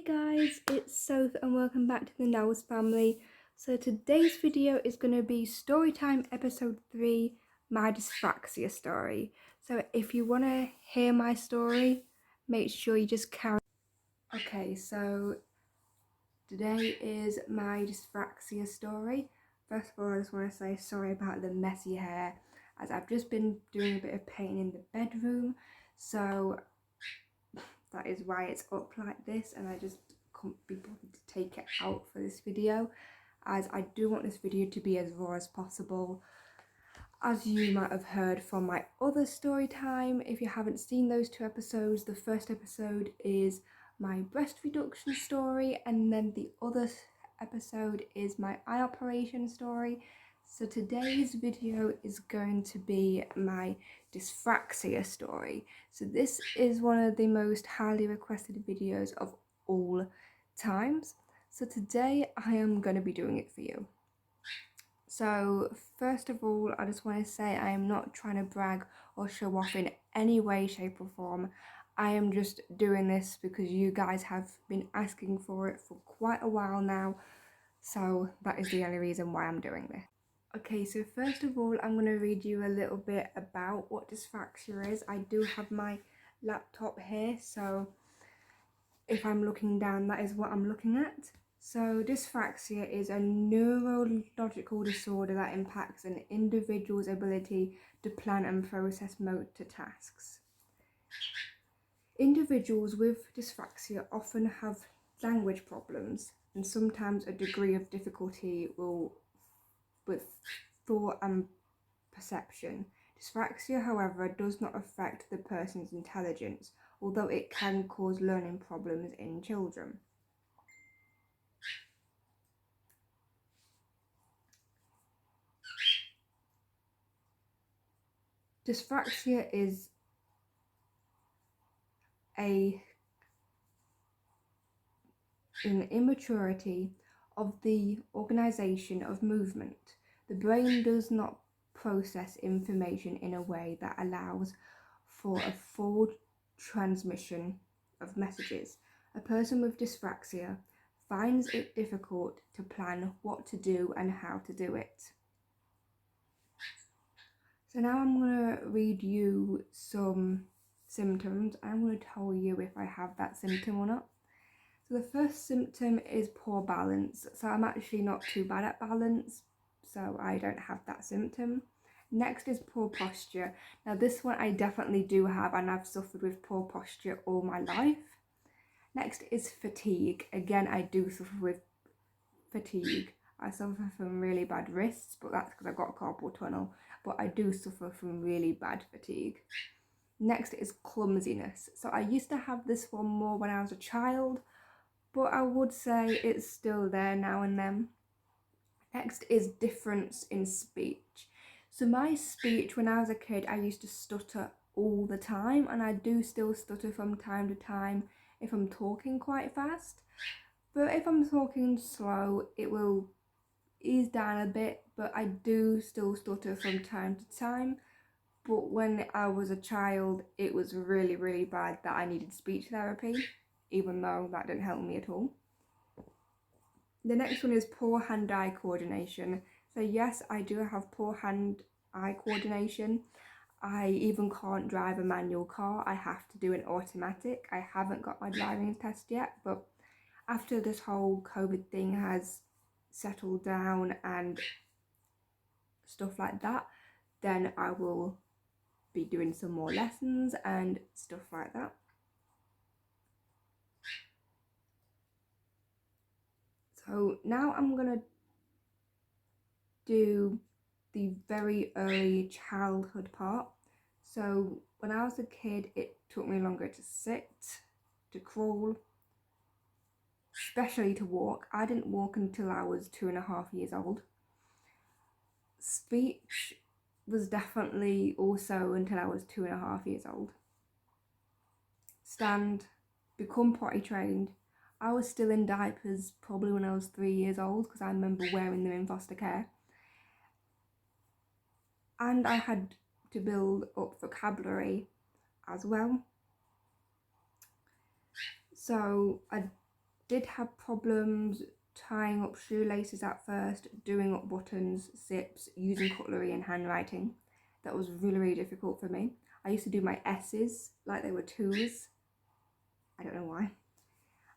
Hey guys, it's Soph and welcome back to the TheknowlesFamily. So today's video is going to be Storytime episode 3, my dyspraxia story. So if you want to hear my story, make sure you just carry. Okay, so today is my dyspraxia story. First of all, I just want to say sorry about the messy hair, as I've just been doing a bit of painting in the bedroom, so that is why it's up like this, and I just couldn't be bothered to take it out for this video, as I do want this video to be as raw as possible. As you might have heard from my other story time, if you haven't seen those 2 episodes, the first episode is my breast reduction story, and then the other episode is my eye operation story. So today's video is going to be my dyspraxia story. So this is one of the most highly requested videos of all times. So today I am going to be doing it for you. So first of all, I just want to say I am not trying to brag or show off in any way, shape or form. I am just doing this because you guys have been asking for it for quite a while now. So that is the only reason why I'm doing this. Okay, so first of all, I'm going to read you a little bit about what dyspraxia is. I do have my laptop here, so if I'm looking down, that is what I'm looking at. So dyspraxia is a neurological disorder that impacts an individual's ability to plan and process motor tasks. Individuals with dyspraxia often have language problems and sometimes a degree of difficulty with thought and perception. Dyspraxia, however, does not affect the person's intelligence, although it can cause learning problems in children. Dyspraxia is an immaturity of the organization of movement. The brain does not process information in a way that allows for a full transmission of messages. A person with dyspraxia finds it difficult to plan what to do and how to do it. So now I'm going to read you some symptoms. I'm going to tell you if I have that symptom or not. So the first symptom is poor balance. So I'm actually not too bad at balance, so I don't have that symptom. Next is poor posture. Now this one I definitely do have, and I've suffered with poor posture all my life. Next is fatigue. Again, I do suffer with fatigue. I suffer from really bad wrists, but that's because I've got carpal tunnel. But I do suffer from really bad fatigue. Next is clumsiness. So I used to have this one more when I was a child, but I would say it's still there now and then. Next is difference in speech. So my speech when I was a kid, I used to stutter all the time, and I do still stutter from time to time if I'm talking quite fast. But if I'm talking slow, it will ease down a bit, but I do still stutter from time to time. But when I was a child, it was really, really bad that I needed speech therapy, even though that didn't help me at all. The next one is poor hand-eye coordination. So yes, I do have poor hand-eye coordination. I even can't drive a manual car. I have to do an automatic. I haven't got my driving test yet, but after this whole COVID thing has settled down and stuff like that, then I will be doing some more lessons and stuff like that. So now I'm gonna do the very early childhood part. So when I was a kid, it took me longer to sit, to crawl, especially to walk. I didn't walk until I was 2.5 years old. Speech was definitely also until I was 2.5 years old. Stand, become potty trained. I was still in diapers probably when I was 3 years old, because I remember wearing them in foster care. And I had to build up vocabulary as well. So I did have problems tying up shoelaces at first, doing up buttons, zips, using cutlery and handwriting. That was really, really difficult for me. I used to do my S's like they were 2's. I don't know why.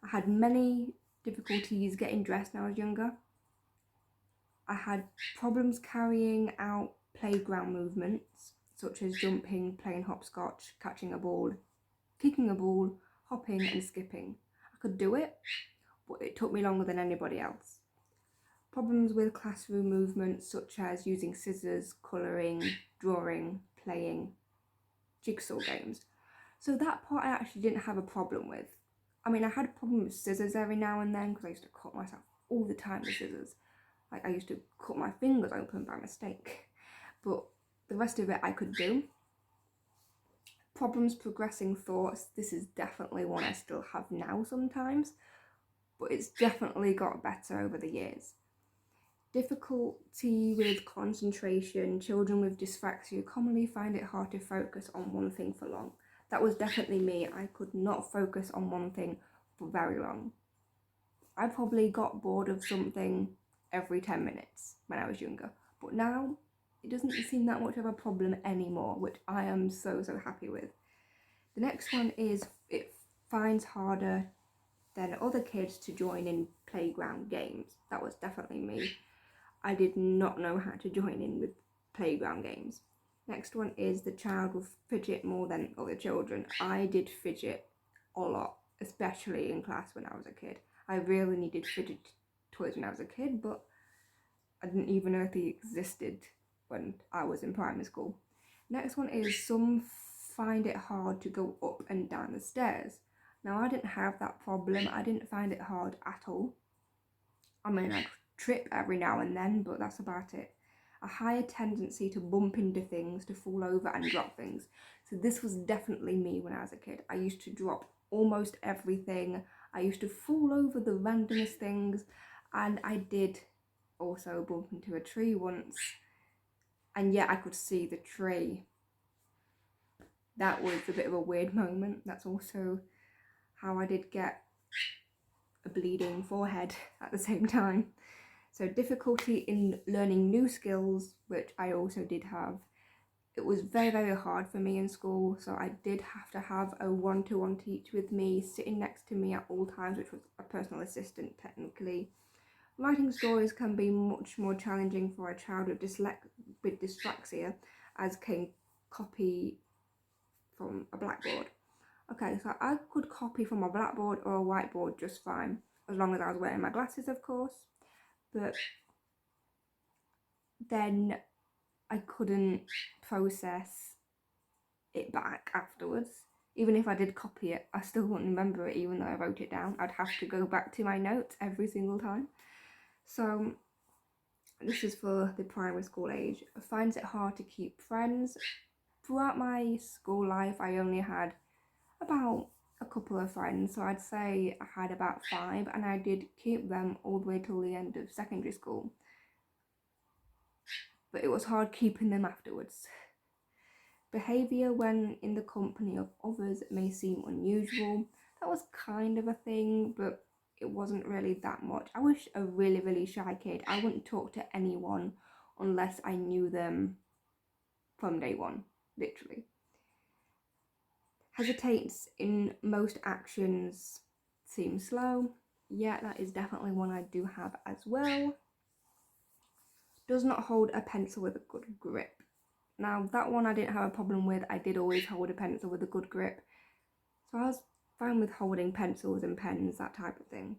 I had many difficulties getting dressed when I was younger. I had problems carrying out playground movements, such as jumping, playing hopscotch, catching a ball, kicking a ball, hopping and skipping. I could do it, but it took me longer than anybody else. Problems with classroom movements, such as using scissors, colouring, drawing, playing jigsaw games. So that part I actually didn't have a problem with. I mean, I had a problem with scissors every now and then because I used to cut myself all the time with scissors. Like, I used to cut my fingers open by mistake. But the rest of it I could do. Problems progressing thoughts. This is definitely one I still have now sometimes, but it's definitely got better over the years. Difficulty with concentration. Children with dyspraxia commonly find it hard to focus on one thing for long. That was definitely me. I could not focus on one thing for very long. I probably got bored of something every 10 minutes when I was younger, but now it doesn't seem that much of a problem anymore, which I am so happy with. The next one is it finds harder than other kids to join in playground games. That was definitely me. I did not know how to join in with playground games. Next one is the child will fidget more than other children. I did fidget a lot, especially in class when I was a kid. I really needed fidget toys when I was a kid, but I didn't even know if they existed when I was in primary school. Next one is some find it hard to go up and down the stairs. Now, I didn't have that problem. I didn't find it hard at all. I mean, I'd trip every now and then, but that's about it. A higher tendency to bump into things, to fall over and drop things. So this was definitely me when I was a kid. I used to drop almost everything. I used to fall over the randomest things, and I did also bump into a tree once, and yet I could see the tree. That was a bit of a weird moment. That's also how I did get a bleeding forehead at the same time. So difficulty in learning new skills, which I also did have. It was very hard for me in school, so I did have to have a one-to-one teacher with me, sitting next to me at all times, which was a personal assistant technically. Writing stories can be much more challenging for a child with dyspraxia, as can copy from a blackboard. Okay, so I could copy from a blackboard or a whiteboard just fine, as long as I was wearing my glasses, of course. But then I couldn't process it back afterwards. Even if I did copy it, I still wouldn't remember it even though I wrote it down. I'd have to go back to my notes every single time. So this is for the primary school age. I find it hard to keep friends. Throughout my school life, I only had about a couple of friends, so I'd say I had about 5, and I did keep them all the way till the end of secondary school. But it was hard keeping them afterwards. Behaviour when in the company of others may seem unusual. That was kind of a thing, but it wasn't really that much. I was a really shy kid. I wouldn't talk to anyone unless I knew them from day one, literally. Hesitates in most actions, seems slow. Yeah, that is definitely one I do have as well. Does not hold a pencil with a good grip. Now, that one I didn't have a problem with. I did always hold a pencil with a good grip. So I was fine with holding pencils and pens, that type of thing.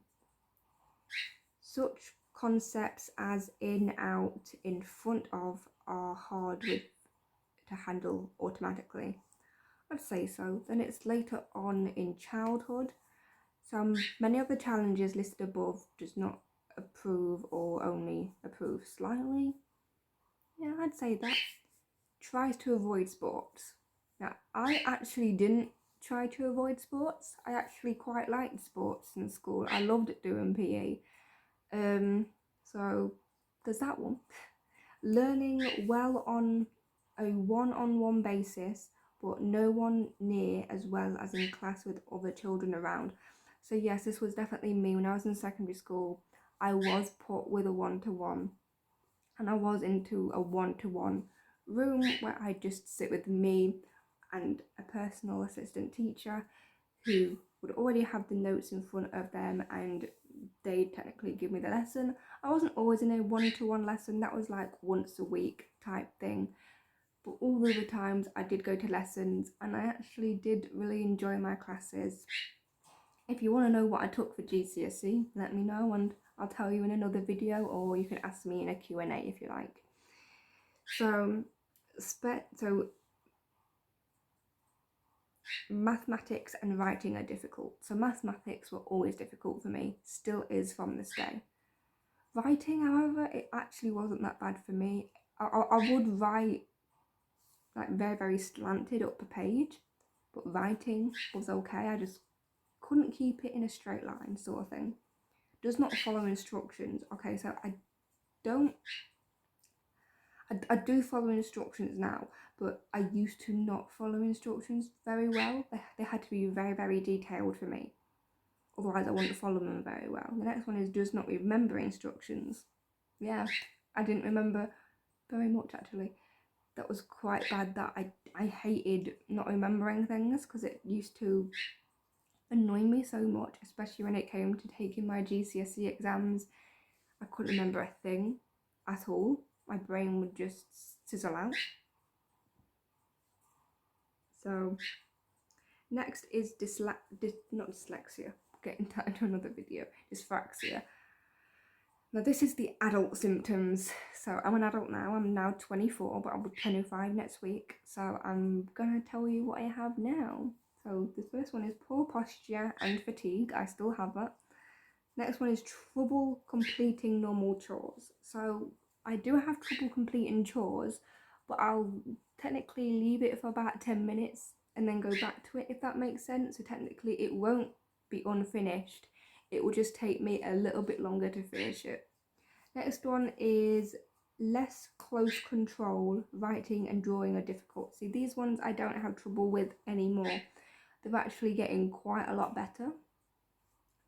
Such concepts as in, out, in front of are hard to handle automatically. I'd say so. Then it's later on in childhood. Many of the challenges listed above does not approve or only approve slightly. Yeah, I'd say that. Tries to avoid sports. Now, I actually didn't try to avoid sports. I actually quite liked sports in school. I loved doing PE. So there's that one. Learning well on a one-on-one basis, but no one near as well as in class with other children around. So yes, this was definitely me. When I was in secondary school, I was put with a one-to-one, and I was into a one-to-one room where I just sit with me and a personal assistant teacher who would already have the notes in front of them, and they technically give me the lesson. I wasn't always in a one-to-one lesson, that was like once a week type thing, but all the other times I did go to lessons, and I actually did really enjoy my classes. If you want to know what I took for GCSE, let me know and I'll tell you in another video, or you can ask me in a Q&A if you like. So mathematics and writing are difficult. So mathematics were always difficult for me, still is from this day. Writing, however, it actually wasn't that bad for me. I would write like very, very slanted up a page, but writing was okay. I just couldn't keep it in a straight line, sort of thing. Does not follow instructions. Okay, so I do follow instructions now, but I used to not follow instructions very well. They had to be very, very detailed for me. Otherwise I wouldn't follow them very well. The next one is does not remember instructions. Yeah, I didn't remember very much actually. That was quite bad. That I hated not remembering things because it used to annoy me so much, especially when it came to taking my GCSE exams. I couldn't remember a thing at all. My brain would just sizzle out. So next is not dyslexia. Getting that into another video. Dyspraxia. Now this is the adult symptoms. So I'm an adult now. I'm now 24, but I'll be 25 next week. So I'm gonna tell you what I have now. So the first one is poor posture and fatigue. I still have that. Next one is trouble completing normal chores. So I do have trouble completing chores, but I'll technically leave it for about 10 minutes and then go back to it, if that makes sense. So technically it won't be unfinished. It will just take me a little bit longer to finish it. Next one is less close control. Writing and drawing are difficult. See, these ones I don't have trouble with anymore. They're actually getting quite a lot better.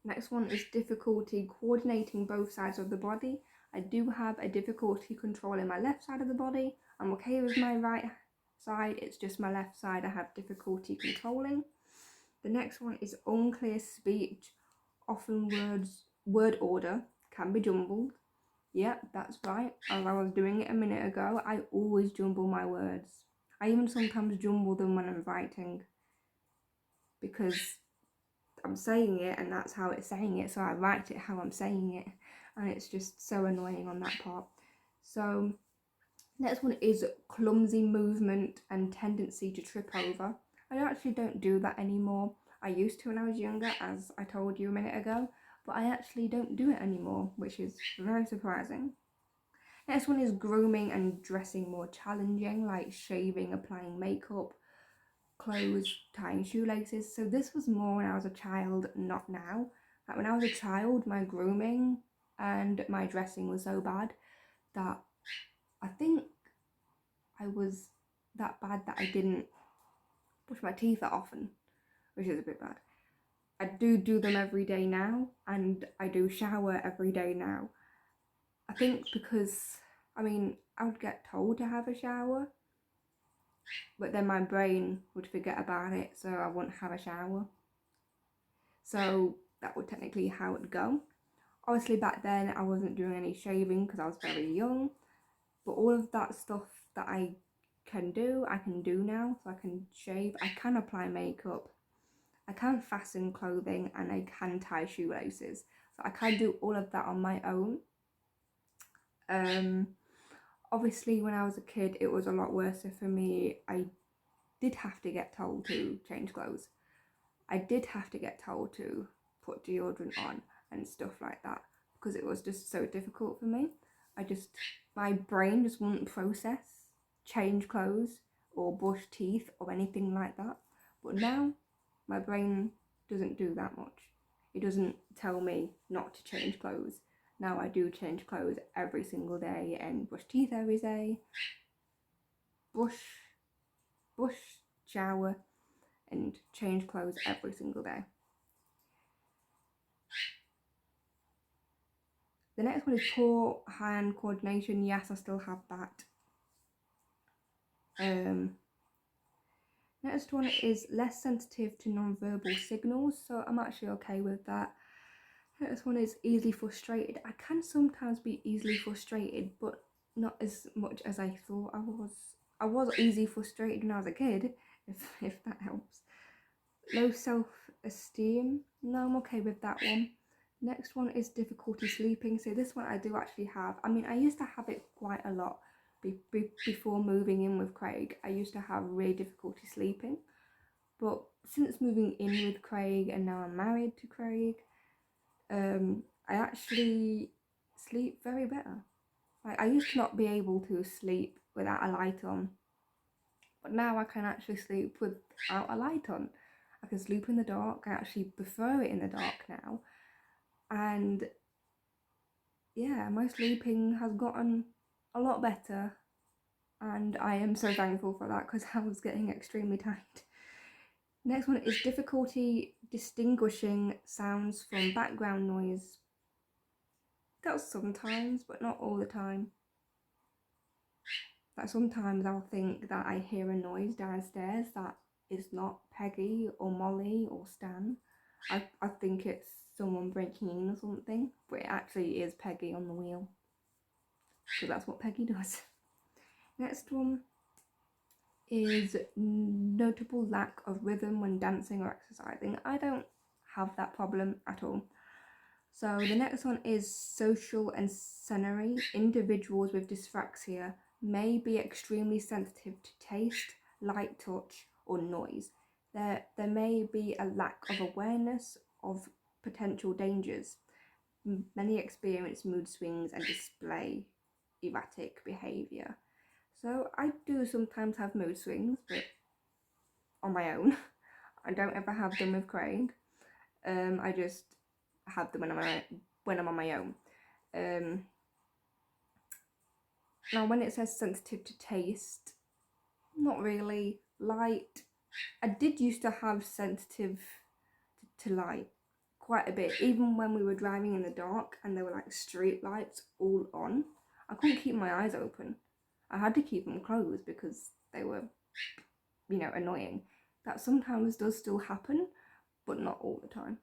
Next one is difficulty coordinating both sides of the body. I do have a difficulty controlling my left side of the body. I'm okay with my right side, it's just my left side I have difficulty controlling. The next one is unclear speech. Often word order can be jumbled. Yep, that's right. As I was doing it a minute ago, I always jumble my words. I even sometimes jumble them when I'm writing because I'm saying it and that's how it's saying it, so I write it how I'm saying it, and it's just so annoying on that part. So next one is clumsy movement and tendency to trip over. I actually don't do that anymore. I used to when I was younger, as I told you a minute ago, but I actually don't do it anymore, which is very surprising. Next one is grooming and dressing more challenging, like shaving, applying makeup, clothes, tying shoelaces. So this was more when I was a child, not now. Like when I was a child, my grooming and my dressing was so bad that I think I was that bad that I didn't brush my teeth that often, which is a bit bad. I do them every day now, and I do shower every day now. I think because, I mean, I would get told to have a shower, but then my brain would forget about it, so I wouldn't have a shower. So that would technically how it would go. Obviously back then I wasn't doing any shaving because I was very young, but all of that stuff that I can do, I can do now. So I can shave, I can apply makeup, I can fasten clothing, and I can tie shoelaces. So I can do all of that on my own. Obviously when I was a kid it was a lot worse for me. I did have to get told to change clothes. I did have to get told to put deodorant on and stuff like that because it was just so difficult for me. My brain just wouldn't process change clothes or brush teeth or anything like that. But now my brain doesn't do that much. It doesn't tell me not to change clothes. Now I do change clothes every single day and brush teeth every day, brush, shower, and change clothes every single day. The next one is poor hand coordination. Yes, I still have that. Next one is less sensitive to non-verbal signals, so I'm actually okay with that. Next one is easily frustrated. I can sometimes be easily frustrated, but not as much as I thought I was. I was easily frustrated when I was a kid, if that helps. Low self-esteem. No, I'm okay with that one. Next one is difficulty sleeping. So this one I do actually have. I mean, I used to have it quite a lot before moving in with Craig. I used to have really difficulty sleeping. But since moving in with Craig and now I'm married to Craig, I actually sleep very better. Like, I used to not be able to sleep without a light on, but now I can actually sleep without a light on. I can sleep in the dark. I actually prefer it in the dark now. And yeah, my sleeping has gotten a lot better. And I am so thankful for that because I was getting extremely tired. Next one is difficulty distinguishing sounds from background noise. That's sometimes, but not all the time. Like sometimes I'll think that I hear a noise downstairs that is not Peggy or Molly or Stan. I think it's someone breaking in or something, but it actually is Peggy on the wheel, because that's what Peggy does. Next one is notable lack of rhythm when dancing or exercising. I don't have that problem at all. So the next one is social and sensory. Individuals with dyspraxia may be extremely sensitive to taste, light touch, or noise. There may be a lack of awareness of potential dangers. Many experience mood swings and display erratic behaviour. So I do sometimes have mood swings, but on my own. I don't ever have them with Craig. I just have them when I'm on my own. Now, when it says sensitive to taste, not really. Light, I did used to have sensitive to light quite a bit, even when we were driving in the dark and there were like street lights all on. I couldn't keep my eyes open. I had to keep them closed because they were, annoying. That sometimes does still happen, but not all the time.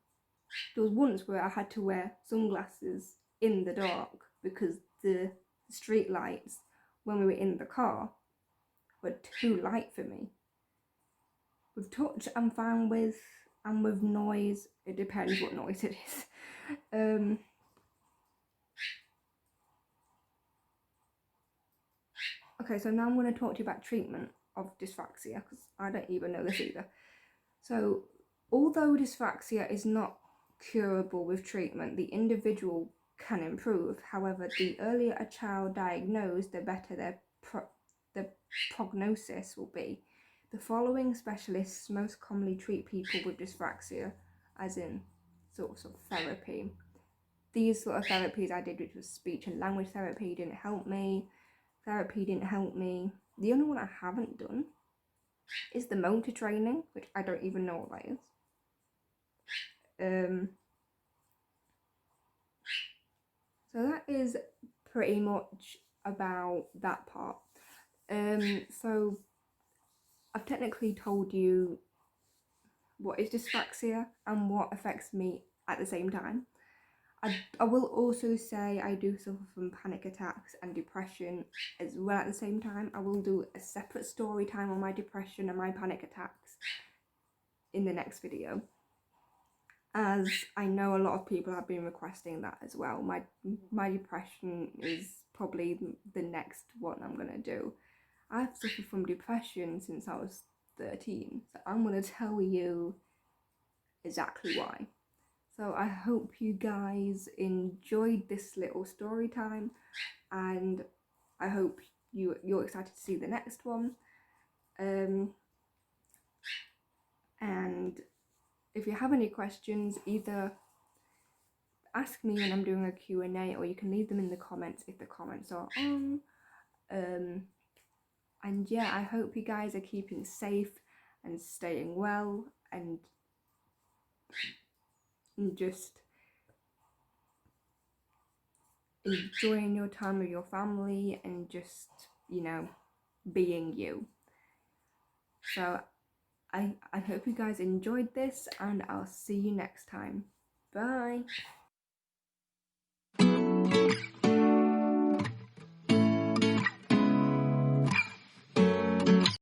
There was once where I had to wear sunglasses in the dark because the street lights when we were in the car were too light for me. With touch, I'm fine with, and with noise, it depends what noise it is. Okay, so now I'm going to talk to you about treatment of dyspraxia, because I don't even know this either. So, although dyspraxia is not curable with treatment, the individual can improve. However, the earlier a child diagnosed, the better the prognosis will be. The following specialists most commonly treat people with dyspraxia, as in sorts of therapy. These sort of therapies I did, which was speech and language therapy, didn't help me. Therapy didn't help me. The only one I haven't done is the motor training, which I don't even know what that is. So that is pretty much about that part. So I've technically told you what is dyspraxia and what affects me at the same time. I will also say I do suffer from panic attacks and depression as well at the same time. I will do a separate story time on my depression and my panic attacks in the next video, as I know a lot of people have been requesting that as well. My depression is probably the next one I'm going to do. I've suffered from depression since I was 13, so I'm going to tell you exactly why. So I hope you guys enjoyed this little story time, and I hope you're excited to see the next one. And if you have any questions, either ask me when I'm doing a Q&A, or you can leave them in the comments if the comments are on. And yeah, I hope you guys are keeping safe and staying well, and just enjoying your time with your family and just, being you. So I hope you guys enjoyed this, and I'll see you next time. Bye.